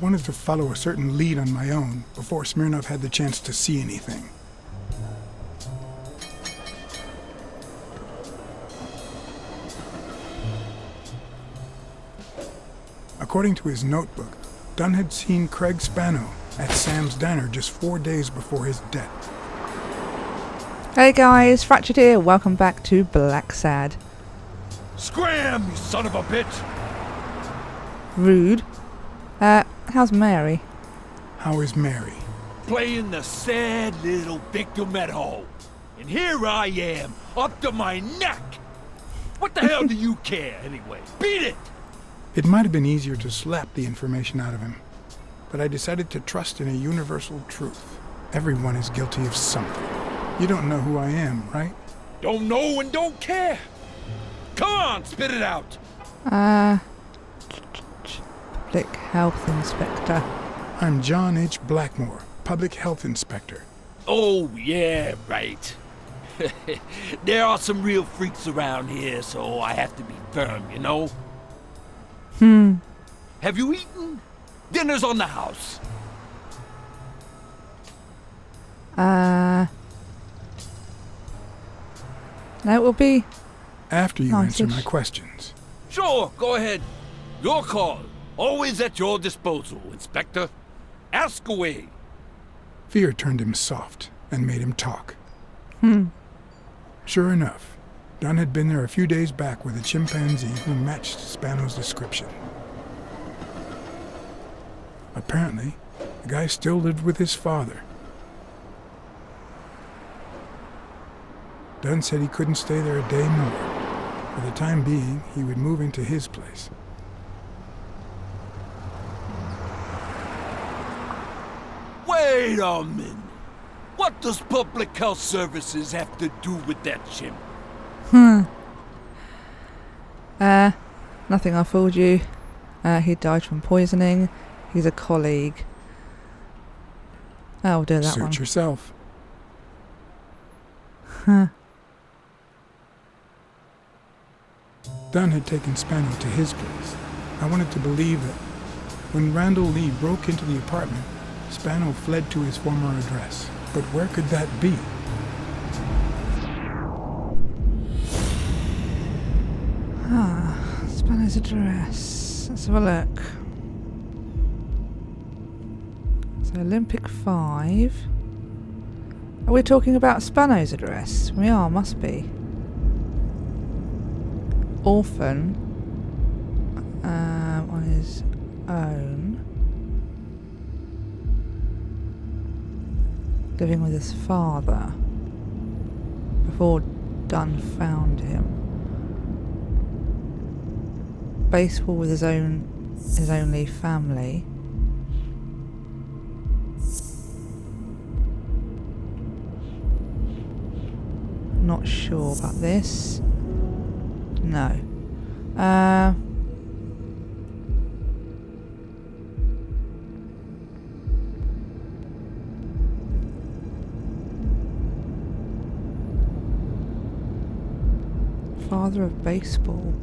wanted to follow a certain lead on my own before Smirnov had the chance to see anything. According to his notebook, Dunn had seen Craig Spano at Sam's Diner just 4 days before his death. Hey guys, Fractured here. Welcome back to Blacksad. Scram, you son of a bitch! Rude. How's Mary? How is Mary? Playing the sad little victim at home. And here I am, up to my neck! What the hell do you care, anyway? Beat it! It might have been easier to slap the information out of him, but I decided to trust in a universal truth. Everyone is guilty of something. You don't know who I am, right? Don't know and don't care! Come on, spit it out! Public Health Inspector. I'm John H. Blackmore, Public Health Inspector. Oh, yeah, right. There are some real freaks around here, so I have to be firm, you know? Have you eaten? Dinner's on the house. That will be... After you answer my questions. Sure, go ahead. Your call. Always at your disposal, Inspector. Ask away. Fear turned him soft and made him talk. Sure enough, Dunn had been there a few days back with a chimpanzee who matched Spano's description. Apparently, the guy still lived with his father. Dunn said he couldn't stay there a day more. For the time being, he would move into his place. Wait a minute. What does Public Health Services have to do with that chimp? Nothing, I fooled you. He died from poisoning. He's a colleague. I'll do that one. Suit yourself. Dunn had taken Spano to his place. I wanted to believe that when Randall Lee broke into the apartment, Spano fled to his former address. But where could that be? Spano's address. Let's have a look. So Olympic 5. Are we talking about Spano's address? We are, must be. Orphan. On his own. Living with his father. Before Dunn found him. Baseball with his only family. Not sure about this. No. Father of baseball.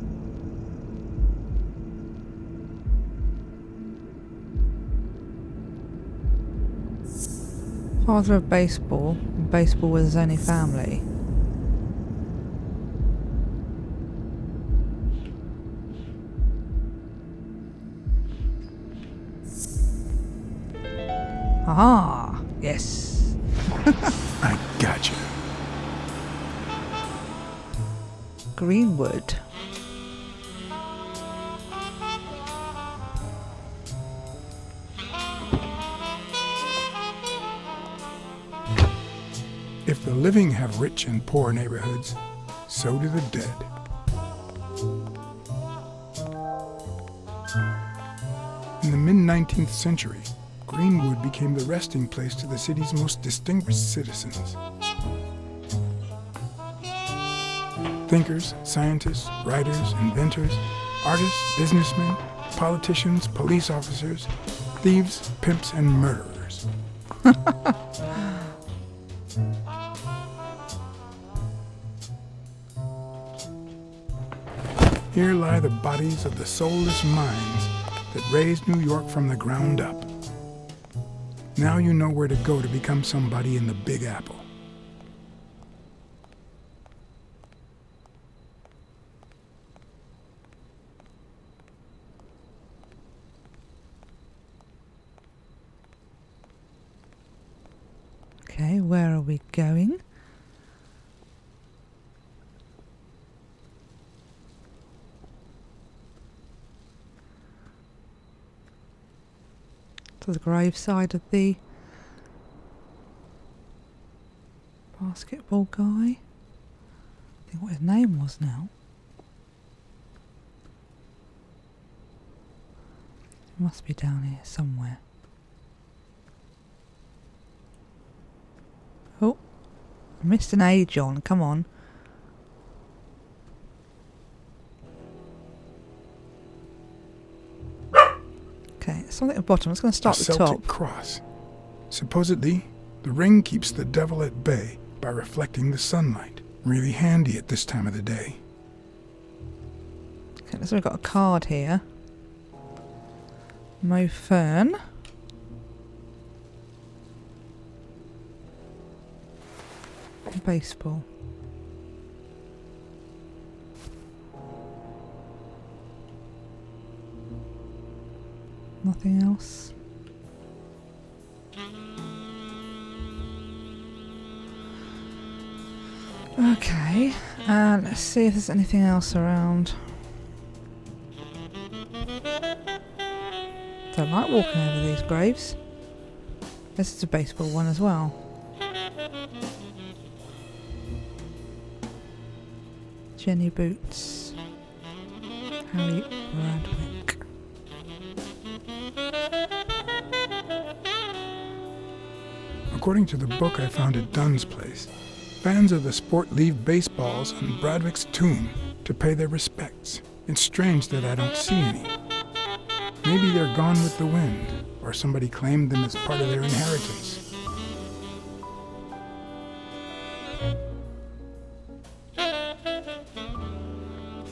Father of baseball. Baseball with his only family. Aha! Yes. I gotcha. Greenwood. If the living have rich and poor neighborhoods, so do the dead. In the mid-19th century, Greenwood became the resting place to the city's most distinguished citizens. Thinkers, scientists, writers, inventors, artists, businessmen, politicians, police officers, thieves, pimps, and murderers. Here lie the bodies of the soulless minds that raised New York from the ground up. Now you know where to go to become somebody in the Big Apple. Okay, where are we going? To the graveside of the basketball guy. I think what his name was now. It must be down here somewhere. Oh, I missed an A, John. Come on. Okay, something at the bottom. I'm just going to start A at the Celtic top. cross. Supposedly, the ring keeps the devil at bay by reflecting the sunlight. Really handy at this time of the day. Okay, so we've got a card here. Mo Fern. Baseball. Nothing else. Okay, let's see if there's anything else around. Don't like walking over these graves. This is a baseball one as well. Jenny Boots. Harry Bradwick. According to the book I found at Dunn's place, fans of the sport leave baseballs on Bradwick's tomb to pay their respects. It's strange that I don't see any. Maybe they're gone with the wind, or somebody claimed them as part of their inheritance.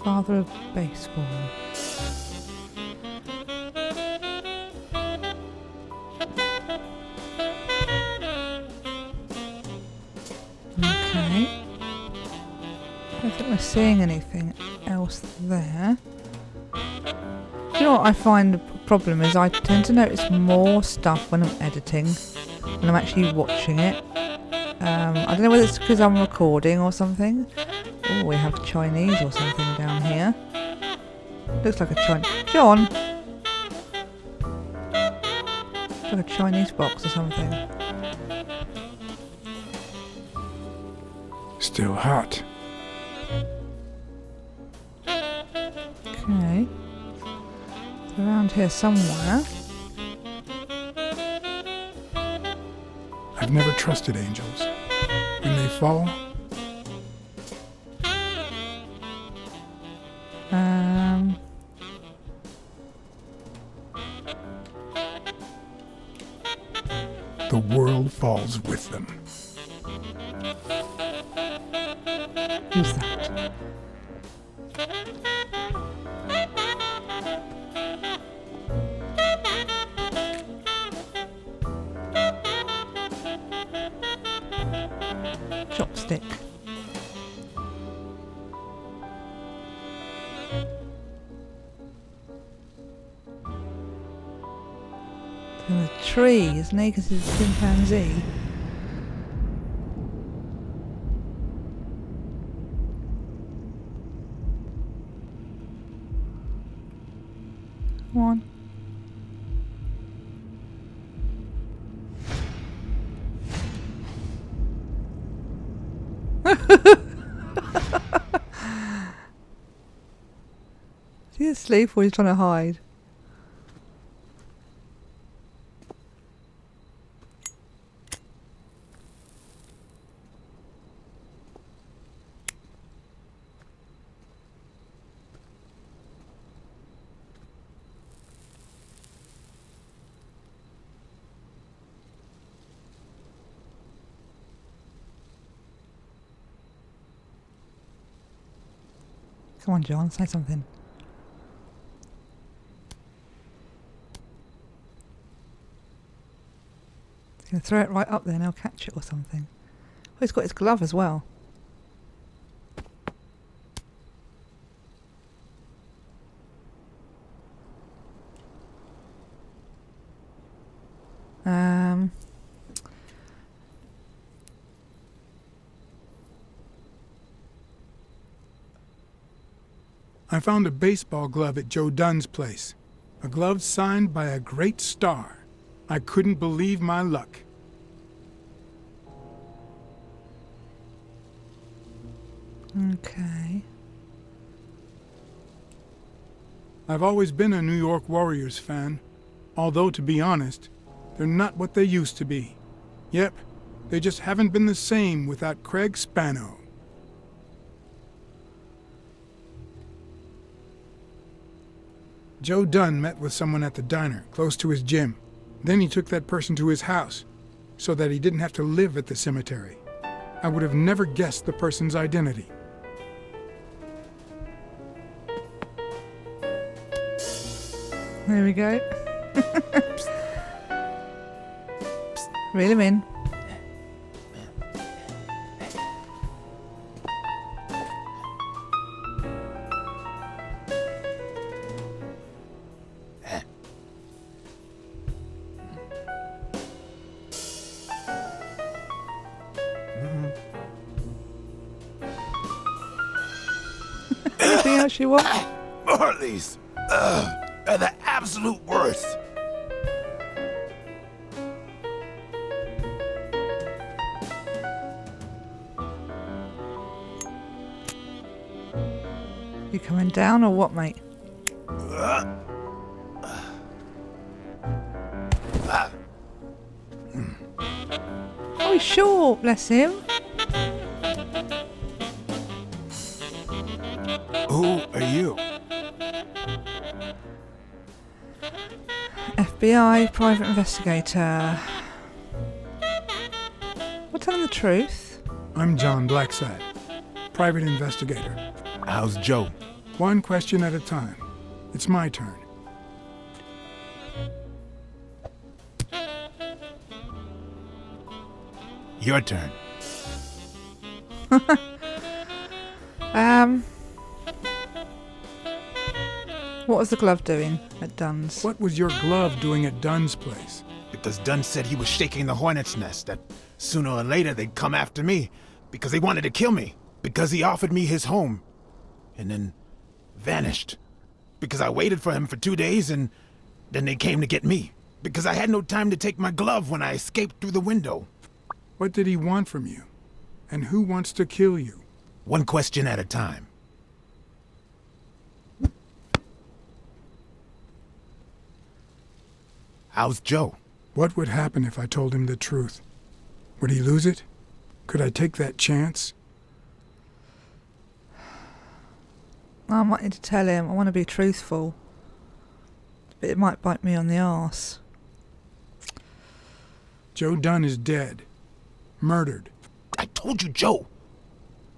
Father of baseball. Okay. I don't think we're seeing anything else there. Do you know what I find the problem is? I tend to notice more stuff when I'm editing, when I'm actually watching it. I don't know whether it's because I'm recording or something. Oh, we have Chinese or something down here. Looks like a Chinese... John! Looks like a Chinese box or something. Still hot. Okay. It's around here somewhere. I've never trusted angels. When they fall, the world falls with them. Who's that? Chopstick. In a tree, isn't he? Because he's a chimpanzee. Come on. Is he asleep or he's trying to hide? Come on, John, say something. can throw it right up there and he'll catch it or something. Oh, he's got his glove as well. I found a baseball glove at Joe Dunn's place. A glove signed by a great star. I couldn't believe my luck. Okay. I've always been a New York Warriors fan, although, to be honest, they're not what they used to be. Yep, they just haven't been the same without Craig Spano. Joe Dunn met with someone at the diner, close to his gym. Then he took that person to his house, so that he didn't have to live at the cemetery. I would have never guessed the person's identity. There we go. Reel him in. Anything else you want? Marley's are the absolute worst. You coming down or what, mate? Oh, he's short, bless him. Who are you? FBI private investigator. Well, tell him the truth. I'm John Blacksad, private investigator. How's Joe? One question at a time. It's my turn. Your turn. What was the glove doing at Dunn's? What was your glove doing at Dunn's place? Because Dunn said he was shaking the hornet's nest, that sooner or later they'd come after me, because they wanted to kill me, because he offered me his home, and then vanished, because I waited for him for 2 days, and then they came to get me, because I had no time to take my glove when I escaped through the window. What did he want from you? And who wants to kill you? One question at a time. How's Joe? What would happen if I told him the truth? Would he lose it? Could I take that chance? I might need to tell him. I want to be truthful. But it might bite me on the arse. Joe Dunn is dead. Murdered. I told you, Joe.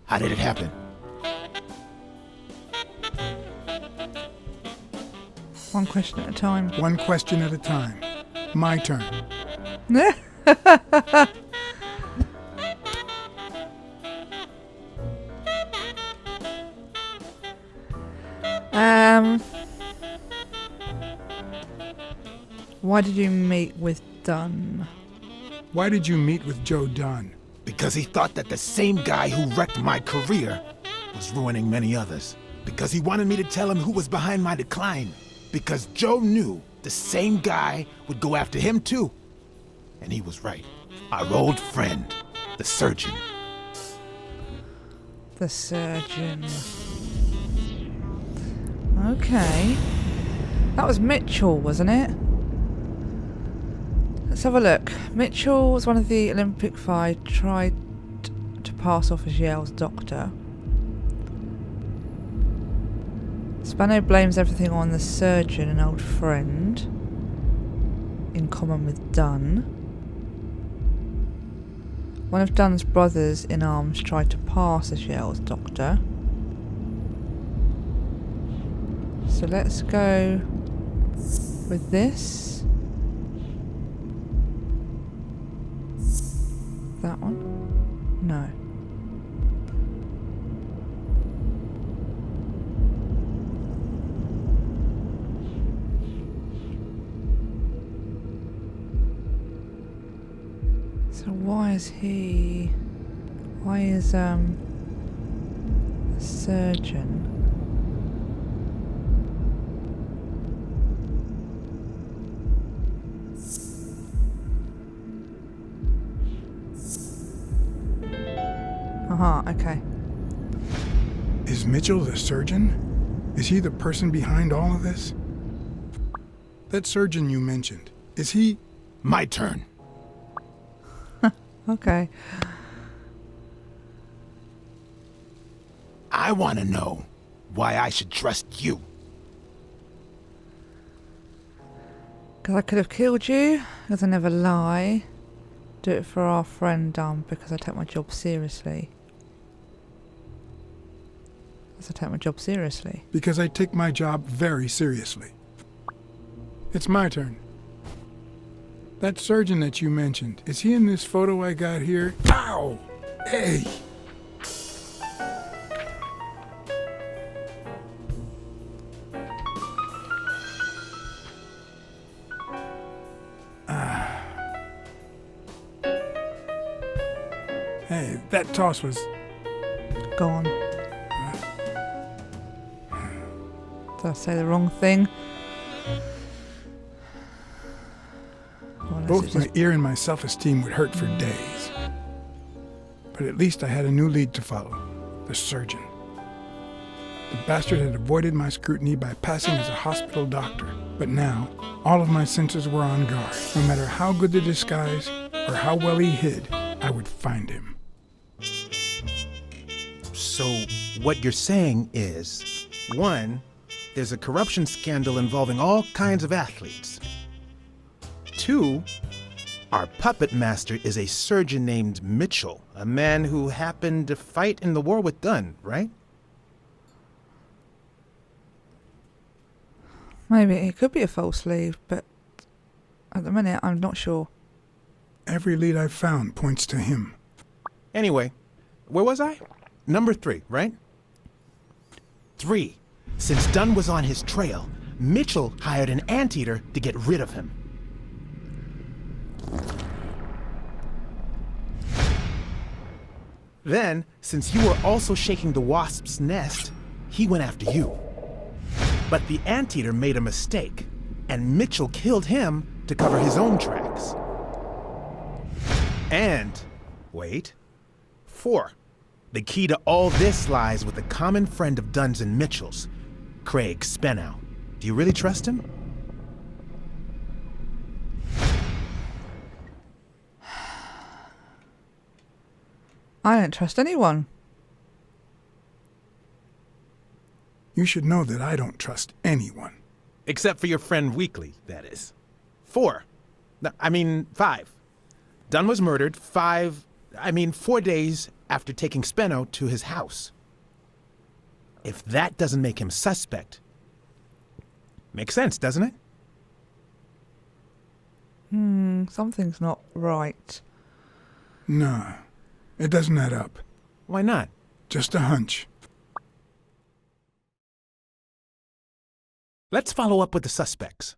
How did it happen? One question at a time. One question at a time. My turn. Why did you meet with Dunn? Why did you meet with Joe Dunn? Because he thought that the same guy who wrecked my career was ruining many others. Because he wanted me to tell him who was behind my decline. Because Joe knew the same guy would go after him too. And he was right. Our old friend, the surgeon. The surgeon. Okay. That was Mitchell, wasn't it? Let's have a look. Mitchell was one of the Olympic Five, tried to pass off as Yale's doctor. Spano blames everything on the surgeon, an old friend, in common with Dunn. One of Dunn's brothers in arms tried to pass as Yale's doctor. So let's go with this. that one? No. So why is a surgeon? Okay. Is Mitchell the surgeon? Is he the person behind all of this? That surgeon you mentioned, is he... My turn. Okay. I want to know why I should trust you. Because I could have killed you, because I never lie. Do it for our friend because I take my job seriously. Because I take my job seriously. Because I take my job very seriously. It's my turn. That surgeon that you mentioned, is he in this photo I got here? Ow! Hey! Hey, that toss was... Go on. Did I say the wrong thing? Both my ear and my self-esteem would hurt for days. But at least I had a new lead to follow. The surgeon. The bastard had avoided my scrutiny by passing as a hospital doctor. But now, all of my senses were on guard. No matter how good the disguise, or how well he hid, I would find him. So, what you're saying is, 1, there's a corruption scandal involving all kinds of athletes. 2, our puppet master is a surgeon named Mitchell, a man who happened to fight in the war with Dunn, right? Maybe it could be a false lead, but at the minute I'm not sure. Every lead I've found points to him. Anyway, where was I? Number 3, right? 3. Since Dunn was on his trail, Mitchell hired an anteater to get rid of him. Then, since you were also shaking the wasp's nest, he went after you. But the anteater made a mistake, and Mitchell killed him to cover his own tracks. And, wait, 4. The key to all this lies with a common friend of Dunn's and Mitchell's, Craig Spenow. Do you really trust him? I don't trust anyone. You should know that I don't trust anyone. Except for your friend Weekly, that is. 4. 5. Dunn was murdered 4 days after taking Spenow to his house. If that doesn't make him suspect, makes sense, doesn't it? Something's not right. Nah, it doesn't add up. Why not? Just a hunch. Let's follow up with the suspects.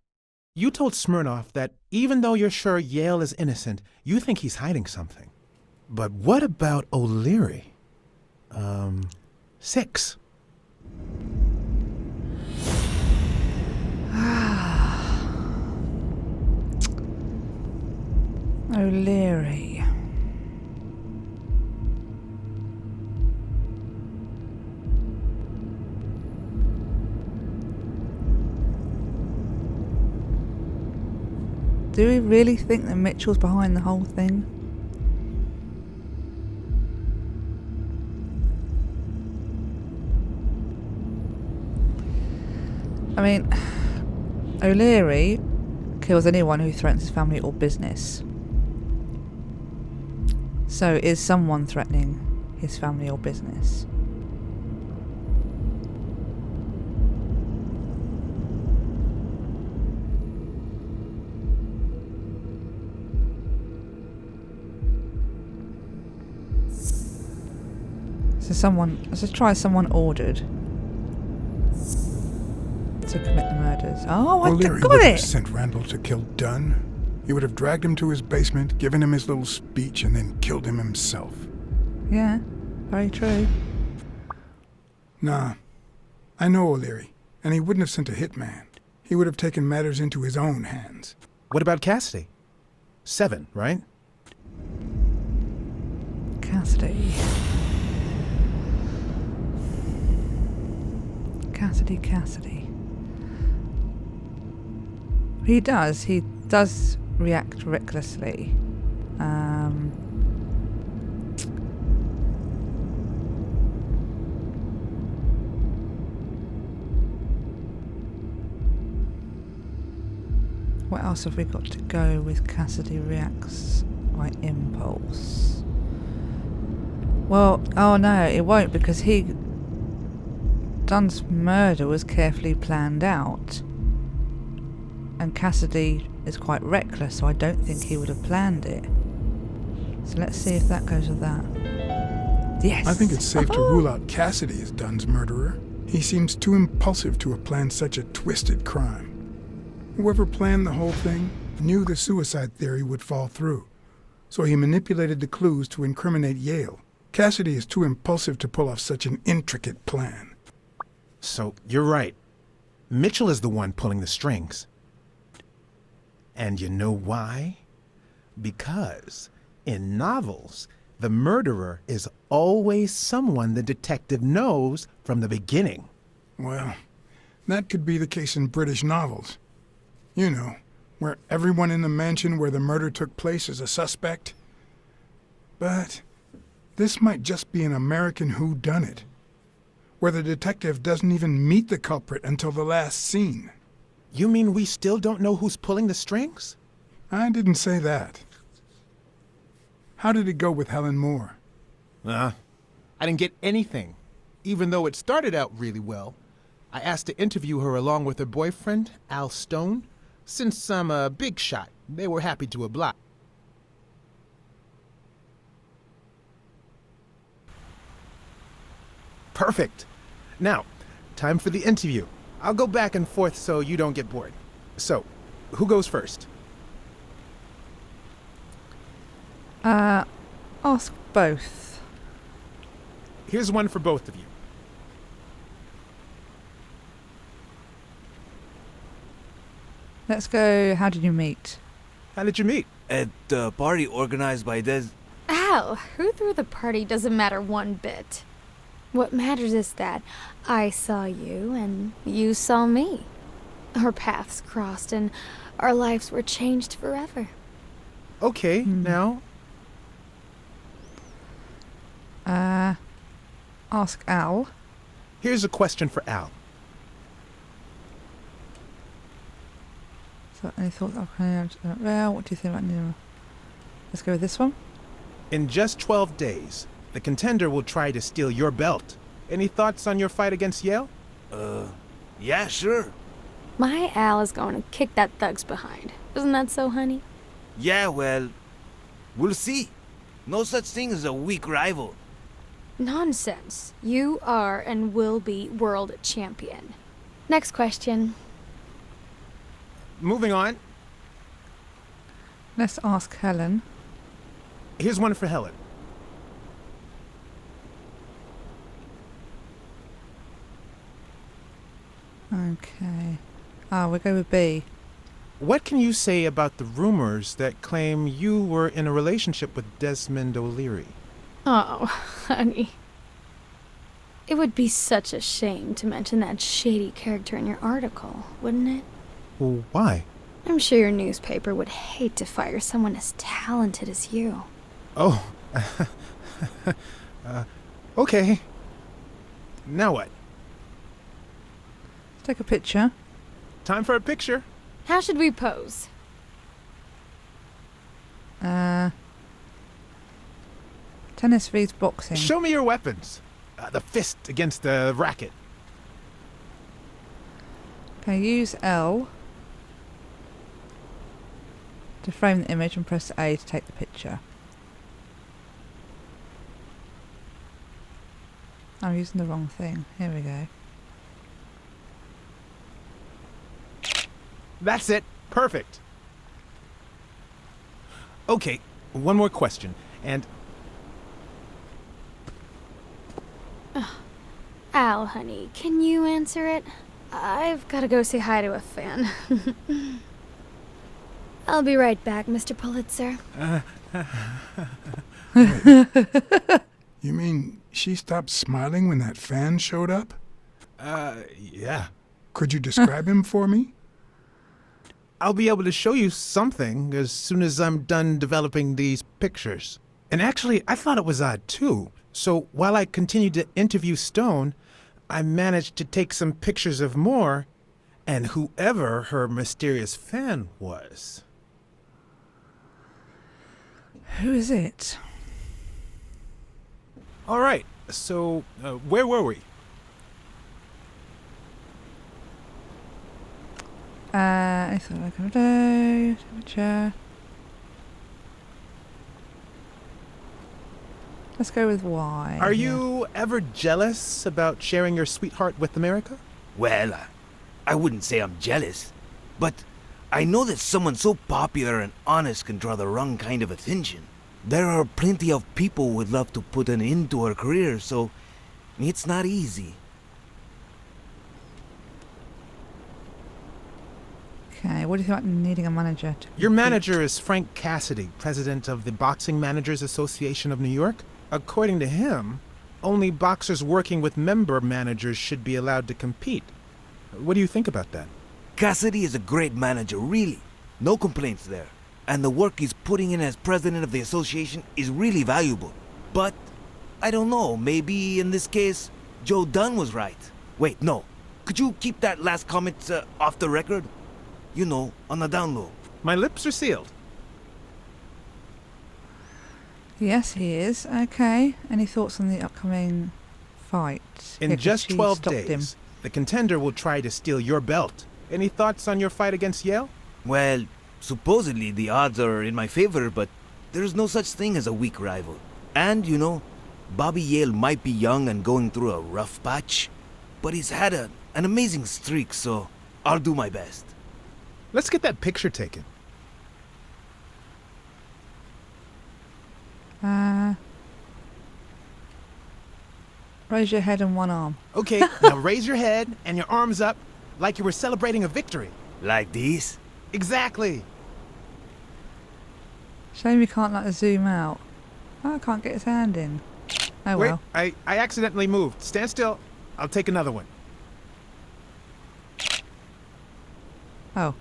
You told Smirnoff that even though you're sure Yale is innocent, you think he's hiding something. But what about O'Leary? 6. O'Leary. Do we really think that Mitchell's behind the whole thing? I mean, O'Leary kills anyone who threatens his family or business. So is someone threatening his family or business? Let's try someone ordered to commit the murders. Oh, I O'Leary got would have it! sent Randall to kill Dunn. He would have dragged him to his basement, given him his little speech, and then killed him himself. Yeah, very true. Nah, I know O'Leary, and he wouldn't have sent a hitman. He would have taken matters into his own hands. What about Cassidy? 7, right? Cassidy. He does react recklessly. What else have we got to go with? Cassidy reacts by impulse. Well, oh no, it won't, because Dunn's murder was carefully planned out. And Cassidy is quite reckless, so I don't think he would have planned it. So let's see if that goes with that. Yes! I think it's safe to rule out Cassidy as Dunn's murderer. He seems too impulsive to have planned such a twisted crime. Whoever planned the whole thing knew the suicide theory would fall through, so he manipulated the clues to incriminate Yale. Cassidy is too impulsive to pull off such an intricate plan. So, you're right. Mitchell is the one pulling the strings. And you know why? Because in novels, the murderer is always someone the detective knows from the beginning. Well, that could be the case in British novels. You know, where everyone in the mansion where the murder took place is a suspect. But this might just be an American whodunit, where the detective doesn't even meet the culprit until the last scene. You mean we still don't know who's pulling the strings? I didn't say that. How did it go with Helen Moore? I didn't get anything, even though it started out really well. I asked to interview her along with her boyfriend, Al Stone. Since I'm a big shot, they were happy to oblige. Perfect. Now, time for the interview. I'll go back and forth so you don't get bored. So, who goes first? Ask both. Here's one for both of you. Let's go, how did you meet? How did you meet? At the party organized by Des. Al, who threw the party doesn't matter one bit. What matters is that I saw you and you saw me. Our paths crossed and our lives were changed forever. Okay, now. Ask Al. Here's a question for Al. So, any thoughts? Well, what do you think about Nero? Let's go with this one. In just 12 days, the contender will try to steal your belt. Any thoughts on your fight against Yale? Yeah, sure. My Al is going to kick that thug's behind. Isn't that so, honey? Yeah, well, we'll see. No such thing as a weak rival. Nonsense. You are and will be world champion. Next question. Moving on. Let's ask Helen. Here's one for Helen. Okay. We'll go with B. What can you say about the rumors that claim you were in a relationship with Desmond O'Leary? Oh, honey. It would be such a shame to mention that shady character in your article, wouldn't it? Well, why? I'm sure your newspaper would hate to fire someone as talented as you. Oh. Okay. Now what? Let's take a picture. Time for a picture. How should we pose? Tennis vs boxing. Show me your weapons. The fist against the racket. Okay, use L to frame the image and press A to take the picture. I'm using the wrong thing. Here we go. That's it. Perfect. Okay, one more question. And Al, honey, can you answer it? I've got to go say hi to a fan. I'll be right back, Mr. Pulitzer. You mean she stopped smiling when that fan showed up? yeah. Could you describe him for me? I'll be able to show you something as soon as I'm done developing these pictures. And actually, I thought it was odd too. So while I continued to interview Stone, I managed to take some pictures of Moore and whoever her mysterious fan was. Who is it? All right, so where were we? I thought I could do. Temperature. Let's go with Y. Are you ever jealous about sharing your sweetheart with America? Well, I wouldn't say I'm jealous, but I know that someone so popular and honest can draw the wrong kind of attention. There are plenty of people who would love to put an end to her career, so it's not easy. Okay, what do you think about needing a manager? Your manager is Frank Cassidy, president of the Boxing Managers Association of New York. According to him, only boxers working with member managers should be allowed to compete. What do you think about that? Cassidy is a great manager, really. No complaints there. And the work he's putting in as president of the association is really valuable. But, I don't know, maybe in this case, Joe Dunn was right. Wait, no. Could you keep that last comment off the record? You know, on the down low. My lips are sealed. Yes, he is. Okay. Any thoughts on the upcoming fight? In Yeah, 'cause just she 12 stopped him. days, the contender will try to steal your belt. Any thoughts on your fight against Yale? Well, supposedly the odds are in my favor, but there's no such thing as a weak rival. And, you know, Bobby Yale might be young and going through a rough patch, but he's had an amazing streak, so I'll do my best. Let's get that picture taken. Raise your head and one arm. Okay, now raise your head and your arms up like you were celebrating a victory. Like this? Exactly. Shame we can't like zoom out. Oh, I can't get his hand in. Oh Wait, well. I accidentally moved. Stand still. I'll take another one. Oh.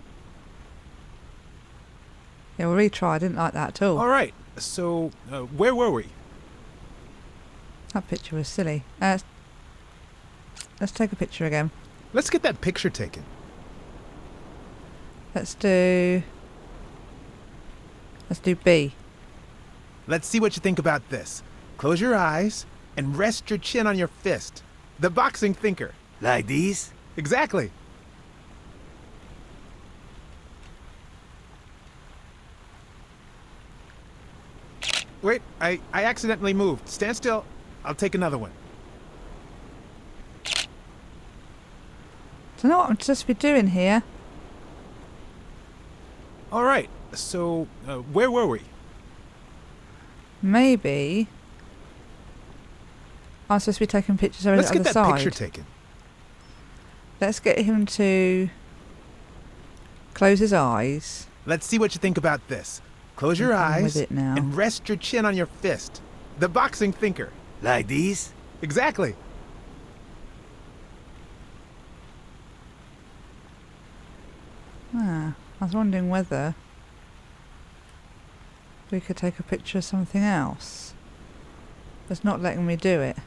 Yeah, we'll retry. I didn't like that at all. All right, so where were we? That picture was silly. Let's take a picture again. Let's get that picture taken. Let's do B. Let's see what you think about this. Close your eyes and rest your chin on your fist. The boxing thinker. Like this? Exactly. Wait, I accidentally moved. Stand still. I'll take another one. Don't know what I'm supposed to be doing here. All right, so where were we? Maybe I'm supposed to be taking pictures over Let's the get other that side. picture taken. Let's get him to close his eyes. Let's see what you think about this. Close your I'm with eyes it now. and rest your chin on your fist. The boxing thinker. Like this? Exactly. I was wondering whether we could take a picture of something else. It's not letting me do it.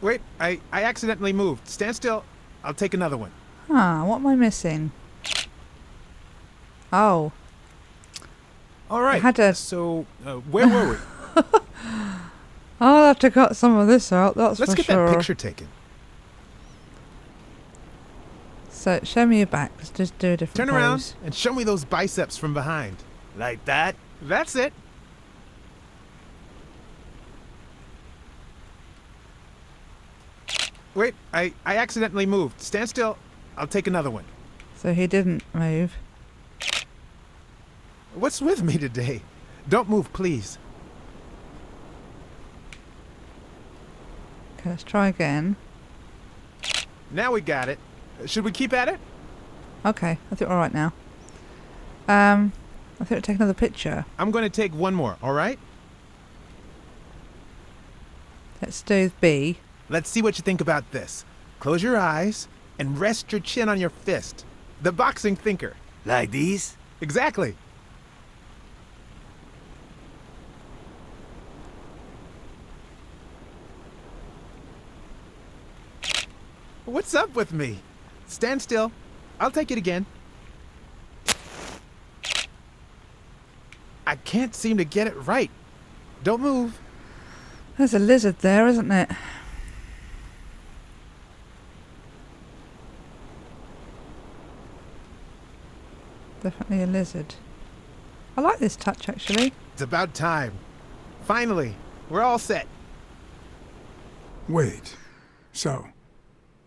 Wait, I accidentally moved. Stand still. I'll take another one. What am I missing? Oh, All right. had a- So where were we? I'll have to cut some of this out, that's Let's for get sure. that picture taken. So, show me your back. Let's just do a different Turn pose. around and show me those biceps from behind. Like that? That's it. Wait, I accidentally moved. Stand still. I'll take another one. So he didn't move. What's with me today? Don't move, please. Okay, let's try again. Now we got it. Should we keep at it? Okay, I think we're alright now. I think we'll take another picture. I'm going to take one more, all right? Let's do B. Let's see what you think about this. Close your eyes and rest your chin on your fist. The boxing thinker. Like these? Exactly. What's up with me? Stand still. I'll take it again. I can't seem to get it right. Don't move. There's a lizard there, isn't it? Definitely a lizard. I like this touch, actually. It's about time. Finally, we're all set. Wait. So,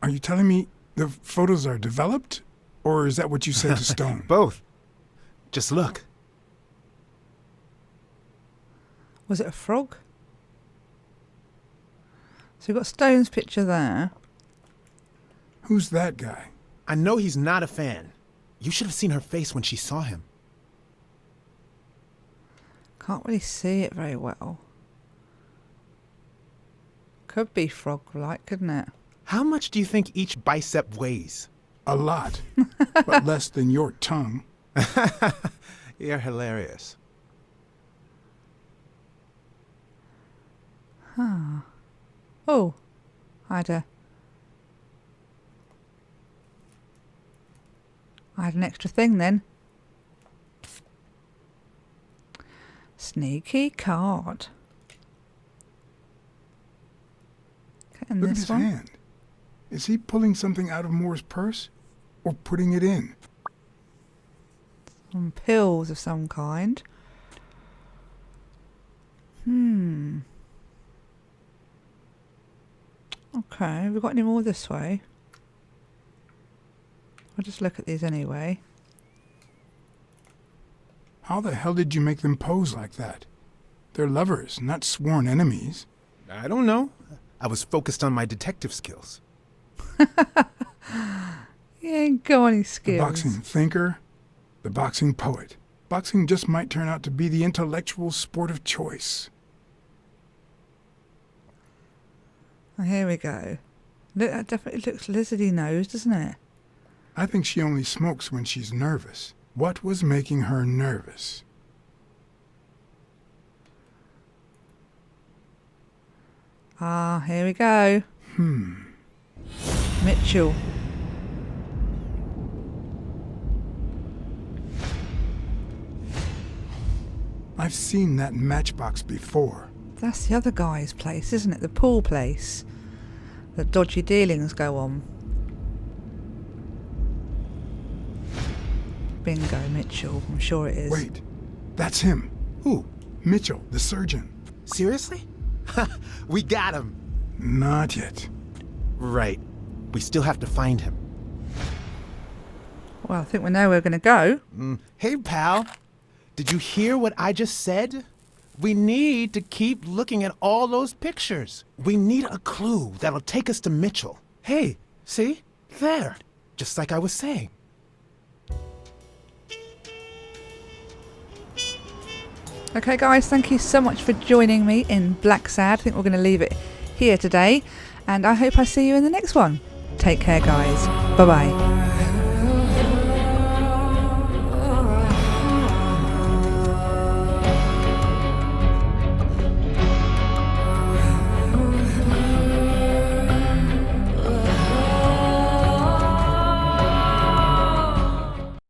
are you telling me the photos are developed? Or is that what you said to Stone? Both. Just look. Was it a frog? So we've got Stone's picture there. Who's that guy? I know he's not a fan. You should have seen her face when she saw him. Can't really see it very well. Could be frog-like, couldn't it? How much do you think each bicep weighs? A lot. But less than your tongue. You're hilarious. Huh. Oh, I had an extra thing then. Sneaky card. Okay, and Look at this his one. hand. Is he pulling something out of Moore's purse? Or putting it in? Some pills of some kind. Okay, have we got any more this way? I'll just look at these anyway. How the hell did you make them pose like that? They're lovers, not sworn enemies. I don't know. I was focused on my detective skills. You ain't got any The skills. boxing thinker, the boxing poet. Boxing just might turn out to be the intellectual sport of choice. Oh, here we go. Look, that definitely looks lizardy nosed, doesn't it? I think she only smokes when she's nervous. What was making her nervous? Ah, here we go. Mitchell. I've seen that matchbox before. That's the other guy's place, isn't it? The pool place. The dodgy dealings go on. Bingo, Mitchell. I'm sure it is. Wait, that's him. Who? Mitchell, the surgeon. Seriously? We got him. Not yet. Right. We still have to find him. Well, I think we know where we're going to go. Hey, pal. Did you hear what I just said? We need to keep looking at all those pictures. We need a clue that'll take us to Mitchell. Hey, see? There. Just like I was saying. Okay, guys, thank you so much for joining me in Blacksad. I think we're going to leave it here today. And I hope I see you in the next one. Take care, guys. Bye-bye.